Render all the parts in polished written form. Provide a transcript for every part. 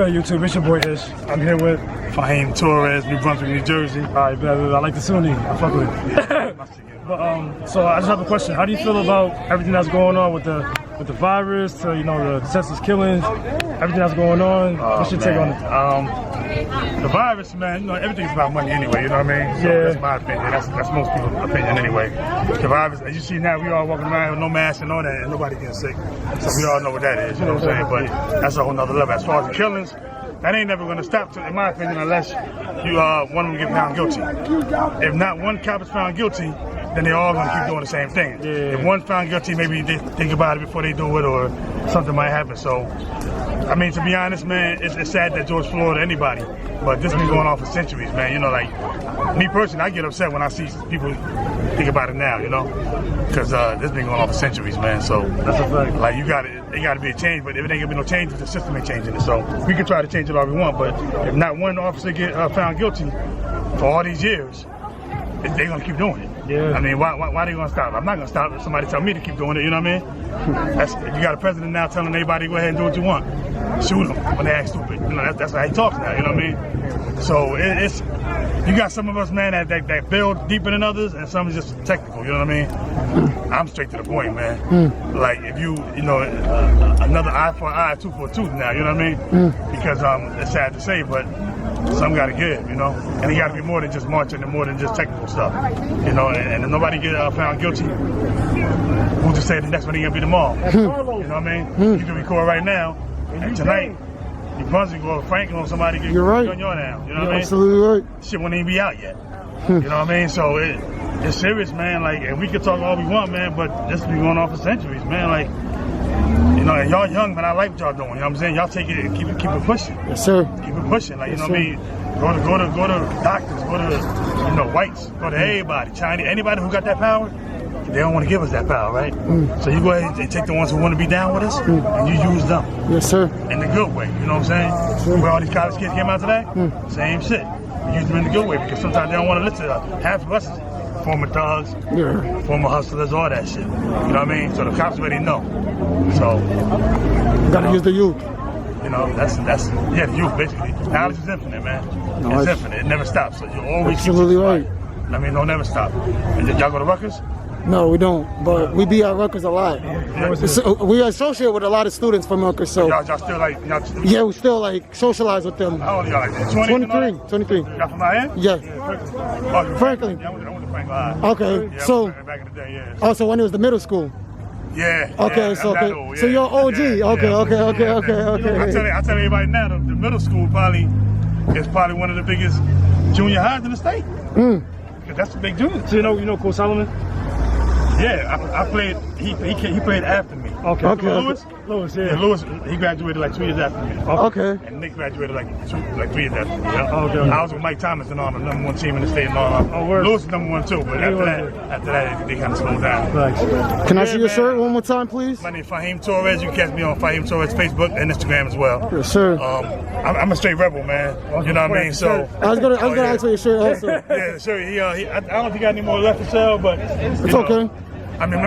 Hey YouTube, it's your boy Ish. I'm here with Fahim Torres, New Brunswick, New Jersey. Alright, I like the Sunni. I fuck with it. But so I just have a question. How do you feel about everything that's going on with the virus, to, you know, the senseless killings, everything that's going on? What's your take on it? The virus, man, you know, everything's about money anyway, you know what I mean? So Yeah. that's my opinion. That's most people's opinion anyway. The virus, as you see now, we all walking around with no mask and all that, and nobody getting sick. So we all know what that is, you know what I'm saying? But that's a whole nother level. As far as the killings, that ain't never gonna stop, in my opinion, unless you one of them get found guilty. If not one cop is found guilty, then they all gonna keep doing the same thing. Yeah. If one's found guilty, maybe they think about it before they do it, or something might happen. So, I mean, to be honest, man, it's sad that George Floyd or anybody, but this been going on for centuries, man. You know, like, me personally, I get upset when I see people think about it now, you know, because this been going on for centuries, man. So That's a fact. like, it got to be a change. But if it ain't gonna be no change, the system ain't changing it. So we can try to change it all we want, but if not one officer get found guilty for all these years, they're gonna keep doing it. Yeah. I mean, why they gonna stop? I'm not gonna stop if somebody tell me to keep doing it. You know what I mean? If you got a president now telling everybody go ahead and do what you want, shoot them when they act stupid. You know, that's how he talks now. You know what I mean? So it's you got some of us, man, that build deeper than others, and some is just technical. You know what I mean? I'm straight to the point, man. Like, if you know, another eye for an eye, tooth for a tooth now. You know what I mean? Because it's sad to say, but some got to give, you know, and it got to be more than just marching and more than just technical stuff, you know. And if nobody get found guilty, who's to say the next one ain't gonna be tomorrow? You know what I mean? You can record right now, and tonight, New Brunswick or Franklin or somebody get on your now. You know what I mean? Absolutely right. Shit won't even be out yet. You know what I mean? So it's serious, man. Like, and we can talk all we want, man, but this has been going on for centuries, man. Like, you know, and y'all young, man, I like what y'all doing. You know what I'm saying? Y'all take it and keep it pushing. Yes, sir. Keep it pushing. Like, you know what I mean? Go to doctors, go to, you know, whites, go to everybody, Chinese, anybody who got that power, they don't want to give us that power, right? So you go ahead and take the ones who want to be down with us, and you use them. Yes, sir. In the good way, you know what I'm saying? Where all these college kids came out today, same shit. We use them in the good way, because sometimes they don't want to listen to us. Half of us is former thugs, former hustlers, all that shit. You know what I mean? So the cops already know. So Gotta use the youth. you know, that's the youth basically. Knowledge is infinite, man. It's infinite. It never stops. So you always Absolutely right. I mean, don't never stop. And y'all go to Rutgers? No, we don't, but we be at Rutgers a lot. So we associate with a lot of students from Rutgers, so Y'all still like, yeah, we still like socialize with them. how old are y'all? Like 20? 23. Y'all from Miami? Yeah. Oh, Franklin. Yeah, I went to Franklin High. Okay, Yeah, so back in the day, yeah. also when it was the middle school. Yeah. Okay, yeah, so I'm that okay, old, so yeah. you're OG. Yeah, Okay, yeah. okay. I tell everybody now, the middle school is probably one of the biggest junior highs in the state. 'Cause that's the big junior. So you know Coach Solomon? Yeah, I played. He played after me. Okay. Lewis, yeah. Lewis, he graduated like 2 years after me. Okay. And Nick graduated like 3 years after me. Yeah? Okay. I was with Mike Thomas and all, the #1 team in the state and all. Word. Lewis was #1 too, but after that, they kind of slowed down. Can I see your man. shirt one more time, please? My name is Fahim Torres. You can catch me on Fahim Torres Facebook and Instagram as well. Yes, sir. I'm a straight rebel, man. You know what I mean? So I was gonna ask for your shirt also. yeah, sure. I don't know if he got any more left to sell, but It's okay. I mean,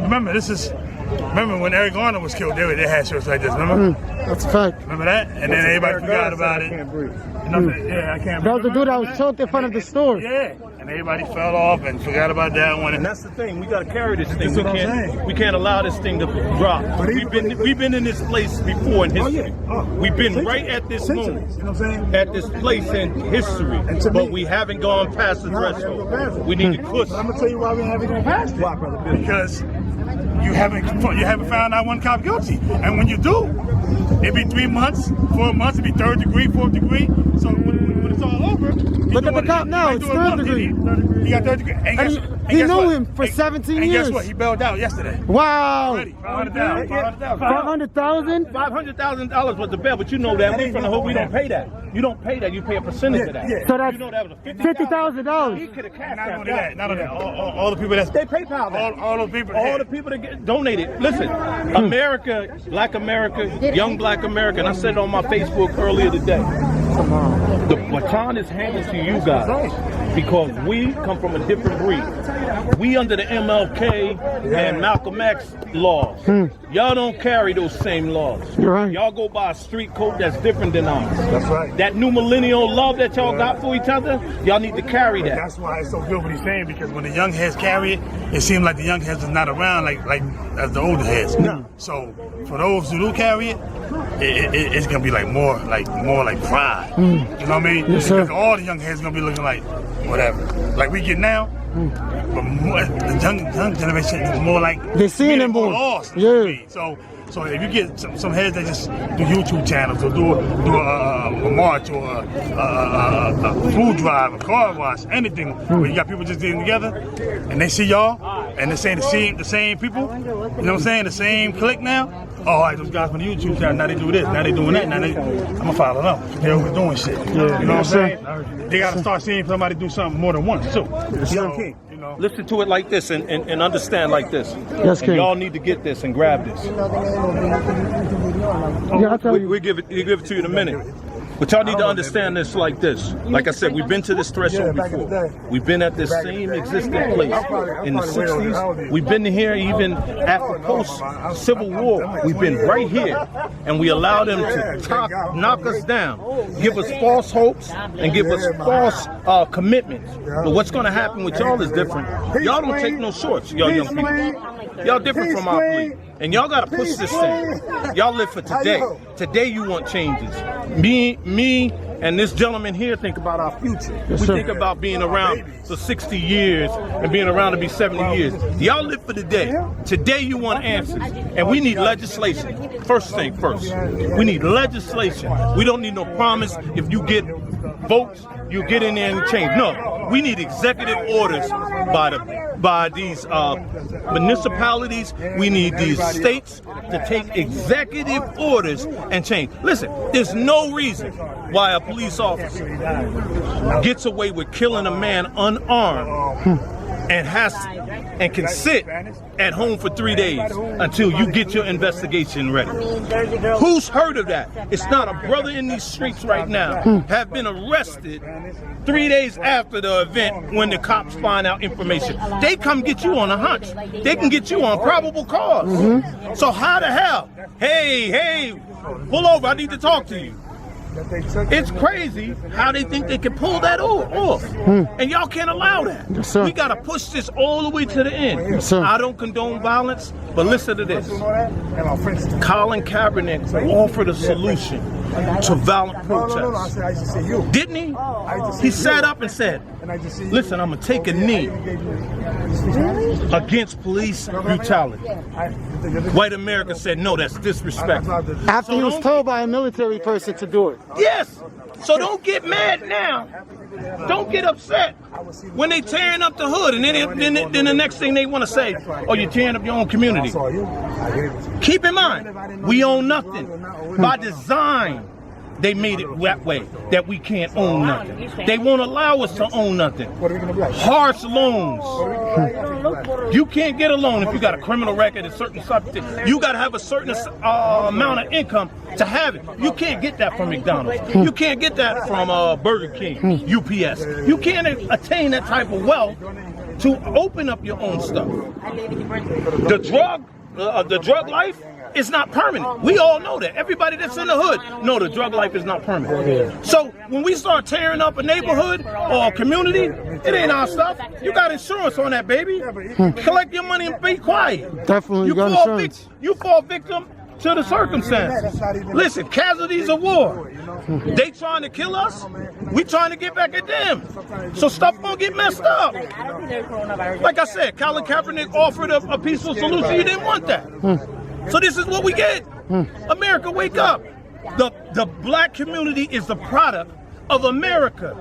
remember when Eric Garner was killed? They had shirts like this. Remember? That's a fact. Remember that? And then everybody forgot about it. Yeah, I can't. That was the dude that was choked in front of the store. Yeah, and everybody fell off and forgot about that one. And that's the thing. We got to carry this thing. That's what I'm saying. We can't allow this thing to drop. We've been in this place before in history. We've been right at this moment, You know what I'm saying? at this place in history, but we haven't gone past the threshold. We need to push. I'm gonna tell you why we haven't gone past it. Because you haven't found out one cop guilty, and when you do, it'd be 3 months, 4 months, it'd be 3rd degree, 4th degree. So when it's all over, Look at the cop now, it's 3rd degree. He got 3rd degree. And He guess knew what? him for 17 and years. guess what? He bailed out yesterday. Wow. Already, 500,000. 500,000? $500,000 was the bail, but you know that. We from the hood, we don't pay that. You don't pay that. You pay a percentage of that. So that's You know that was a $50,000. He could have cashed Not that. only that, not only that, all the people They PayPal that. all those people, All the people that get donated. Listen, America, Black America, young Black America, and I said it on my Facebook earlier today. The baton is handed to you guys because we come from a different breed. We under the MLK and Malcolm X laws. Y'all don't carry those same laws. You're right. Y'all go by a street code that's different than ours. That's right. That new millennial love that y'all got for each other, y'all need to carry that. That's why it's so good what he's saying, because when the young heads carry it, it seems like the young heads is not around like as the older heads. No. So for those who do carry it, it's gonna be like more like pride. You know what I mean? Yes, sir. Because all the young heads gonna be looking like whatever. Like we get now, but more, the young generation is more like They seeing them more. lost. Yeah. So if you get some heads that just do YouTube channels or do a march or a food drive, a car wash, anything, where you got people just getting together and they see y'all and they're saying the same people, you know what I'm saying, the same clique now. Oh, all right, those guys from the YouTube channel, now they do this, now they doing that, I'm gonna follow them. They're always doing shit. You know what I'm saying? They gotta start seeing somebody do something more than once too. So, you know. Listen to it like this and understand like this. Yes, and King. y'all need to get this and grab this. Yeah, I'll tell you. We give it to you in a minute. But y'all need to understand this like this. Like I said, we've been to this threshold before. We've been at this same existing place in the 60s. We've been here even after post-Civil War. We've been right here. And we allow them to knock us down, give us false hopes, and give us false commitments. But what's going to happen with y'all is different. Y'all don't take no shorts, y'all young people. Y'all different from our fleet. And y'all gotta push this thing. Y'all live for today. Today you want changes. Me, and this gentleman here think about our future. We think about being around for 60 years and being around to be 70 years. Y'all live for today. Today you want answers. And we need legislation. First thing first. We need legislation. We don't need no promise. If you get votes, you get in there and change. No, we need executive orders by these municipalities. We need these states to take executive orders and change. Listen, there's no reason why a police officer gets away with killing a man unarmed and can sit at home for 3 days until you get your investigation ready. Who's heard of that? It's not a brother in these streets right now have been arrested 3 days after the event when the cops find out information. They come get you on a hunch. They can get you on probable cause. So how the hell? Hey, pull over, I need to talk to you. It's crazy how they think they can pull that off. And y'all can't allow that. Yes, sir. We got to push this all the way to the end. Yes, sir. I don't condone violence, but listen to this. Colin Kaepernick offered a solution to violent protests. Didn't he? He sat up and said, listen, I'm going to take a knee against police brutality. White America said, no, that's disrespectful. After he was told by a military person to do it. Yes. So don't get mad now. Don't get upset when they tearing up the hood, and then the next thing they want to say, oh, you're tearing up your own community. Keep in mind, we own nothing. By design, they made it that way, that we can't own nothing. They won't allow us to own nothing. Harsh loans. You can't get a loan if you got a criminal record, a certain subject. You got to have a certain amount of income to have it. You can't get that from McDonald's. You can't get that from Burger King, UPS. You can't attain that type of wealth to open up your own stuff. The drug life is not permanent. We all know that. Everybody that's in the hood know the drug life is not permanent. So when we start tearing up a neighborhood or a community, it ain't our stuff. You got insurance on that, baby. Collect your money and be quiet. Definitely, You got fall insurance. you fall victim to the circumstances. Listen, casualties of war. They trying to kill us. We trying to get back at them. So stuff gonna get messed up. Like I said, Colin Kaepernick offered a peaceful solution. You didn't want that. So this is what we get. America, wake up. The black community is the product of America.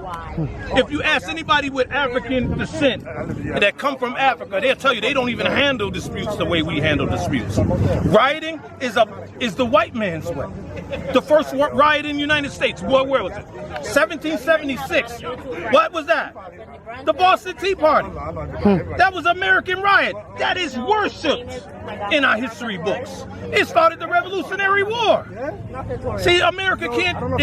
If you ask anybody with African descent that come from Africa, they'll tell you they don't even handle disputes the way we handle disputes. Rioting is the white man's way. The first riot in the United States, where was it? 1776. What was that? The Boston Tea Party. That was American riot. That is worshipped in our history books. It started the Revolutionary War. See, America can't,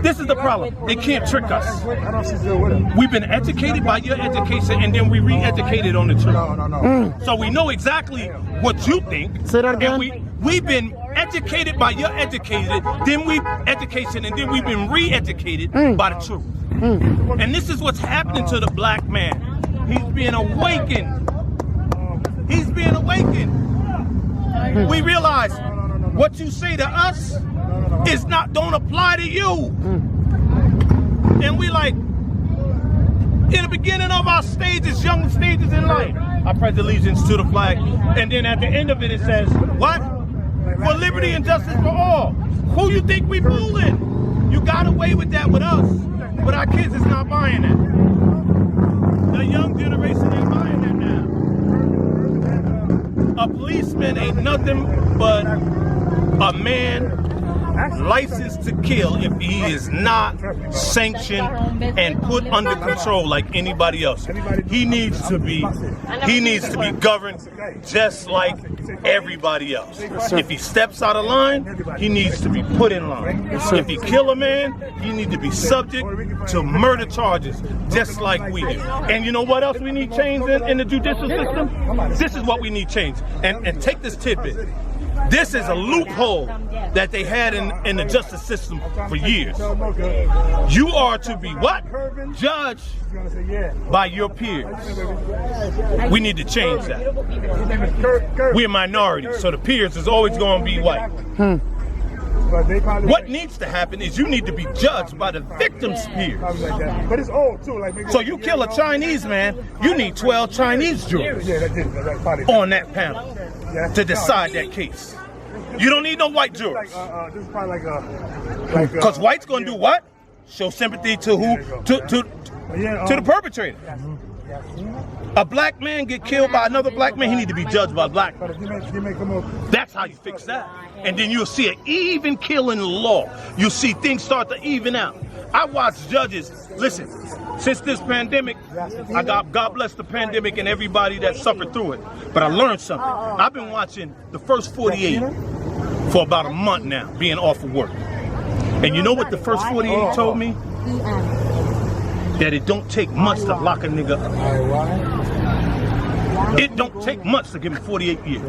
this is the problem. They can't trick us. I know she's still with him. We've been educated by your education, and then we re-educated on the truth. No. So we know exactly what you think. Say that again. And we've been educated by your educated, then we've been re-educated by the truth. And this is what's happening to the black man. He's being awakened. He's being awakened. We realize what you say to us don't apply to you. And we like, in the beginning of our stages, young stages in life, I pledge allegiance to the flag. And then at the end of it, it says, what? For liberty and justice for all. Who you think we fooling? You got away with that with us, but our kids is not buying it. The young generation ain't buying that now. A policeman ain't nothing but a man licensed to kill if he is not sanctioned and put under control like anybody else. He needs to be governed just like everybody else. If he steps out of line, he needs to be put in line. If he kill a man, he needs to be subject to murder charges just like we do. And you know what else we need changed in the judicial system? This is what we need changed. And take this tidbit. This is a loophole that they had in the justice system for years. You are to be what? Judged by your peers. We need to change that. We're minorities, so the peers is always going to be white. What needs to happen is you need to be judged by the victim's peers. But it's old too. So you kill a Chinese man, you need 12 Chinese jurors on that panel to decide that case. You don't need no white jurors. This is probably Because white's gonna do what? Show sympathy to who? To the perpetrator. A black man get killed by another black man, he need to be judged by a black man. That's how you fix that. And then you'll see an even killing law. You'll see things start to even out. I watch judges, listen, since this pandemic, God bless the pandemic and everybody that suffered through it. But I learned something. I've been watching the first 48 for about a month now, being off of work. And you know what the first 48 told me? That it don't take much to lock a nigga up. It don't take much to give him 48 years.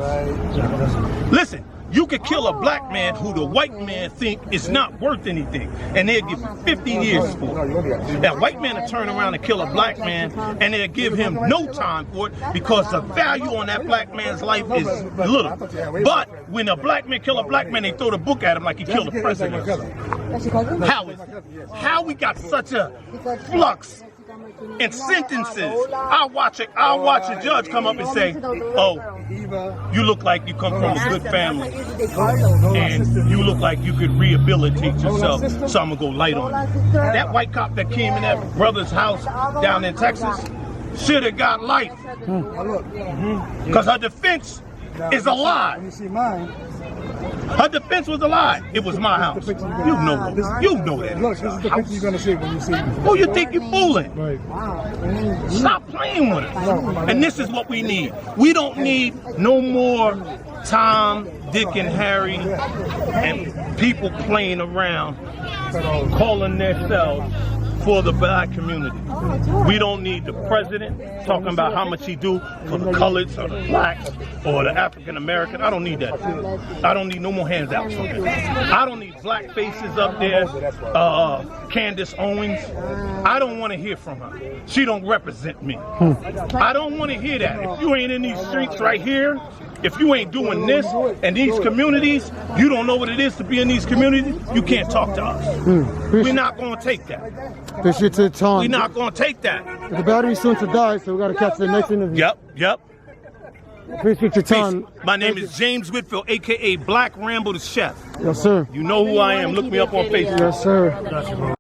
Listen, you could kill a black man who the white man think is not worth anything, and they'll give him 50 years for it. That white man will turn around and kill a black man, and they'll give him no time for it because the value on that black man's life is little. But when a black man kill a black man, they throw the book at him like he killed a president. How we got such a flux in sentences? I'll watch a judge come up and say, oh, you look like you come from a good family and you look like you could rehabilitate yourself, so I'm gonna go light on you. That white cop that came in that brother's house down in Texas should have got life, because her defense is a lie. Her defense was a lie. It was my house. You know that. Look, this is the picture you're gonna see when you see me. Who you think you're fooling? Stop playing with us. And this is what we need. We don't need no more Tom, Dick, and Harry and people playing around, calling themselves for the black community. We don't need the president talking about how much he do for the coloreds or the blacks or the African American. I don't need that. I don't need no more handouts from him. I don't need black faces up there. Candace Owens. I don't want to hear from her. She don't represent me. I don't want to hear that. If you ain't in these streets right here, if you ain't doing this and these communities, you don't know what it is to be in these communities, you can't talk to us. We're not going to take that. Appreciate your time. We're not going to take that. The battery's soon to die, so we got to catch the next interview. Yep. Appreciate your time. Peace. My name is James Whitfield, a.k.a. Black Rambo the Chef. Yes, sir. You know who I am. Look me up on Facebook. Yes, sir.